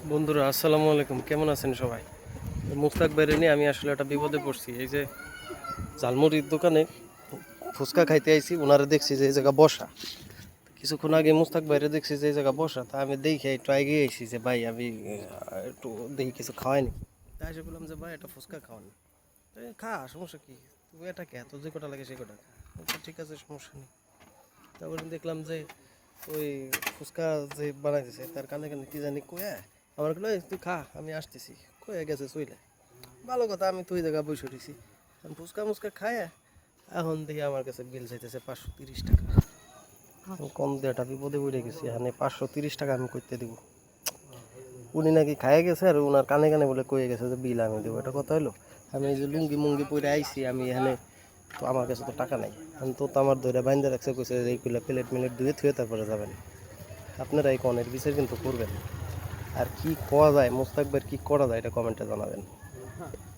বন্ধুরা আসসালামু আলাইকুম, কেমন আছেন সবাই? মুস্তাক বাইরে নিয়ে আমি আসলে একটা বিপদে পড়ছি। এই যে ঝালমুড়ির দোকানে ফুচকা খাইতে আইছি, ওনারা দেখছি যে এই জায়গা বসা। কিছুক্ষণ আগে মুস্তাক বাইরে দেখছি যে এই জায়গা বসা, তা আমি দেখে একটু এগিয়ে আইছি যে ভাই আমি একটু দেখি কিছু খাওয়াইনি। তাই এসে বললাম যে ভাই একটা ফুচকা খাওয়ান। খা, সমস্যা কি, তুই এটা কে, তোর যে কটা লাগে সে কটা খা। ঠিক আছে, সমস্যা নেই। তারপরে দেখলাম যে ওই ফুচকা যে বানাই দিছে তার কানে কানে কি জানি কয়ে আমার কইলো, "এই তুই খা, আমি আসতেছি", কয়ে গেছে চইলে। ভালো কথা, আমি তুই জায়গা বসে রয়েছি। আমি ফুচকা মুচকা খায় এখন দেখি আমার কাছে বিল চাইতেছে 530 টাকা। আমি কম দেটা বিপদে পড়ে গেছি, এখানে 530 টাকা আমি করতে দিব। উনি নাকি খাইয়ে গেছে আর ওনার কানে কানে বলে কয়ে গেছে যে বিল আমি দেবো। এটা কথা হলো? আমি এই যে লুঙ্গি মুঙ্গি পরে আইছি, আমি এখানে তো আমার কাছে তো টাকা নাই। আমি তো আমার ধরে বাইন্দা রাখছে, কইছে যে এইগুলো প্লেট মিলেট ধুয়ে থুয়ে তারপরে যাবেন। আপনারা এই কনের বিচার কিন্তু করবেন। আর কি করা যায়, মোস্তাক ভাইয়ের কি করা যায় এটা কমেন্টে জানাবেন।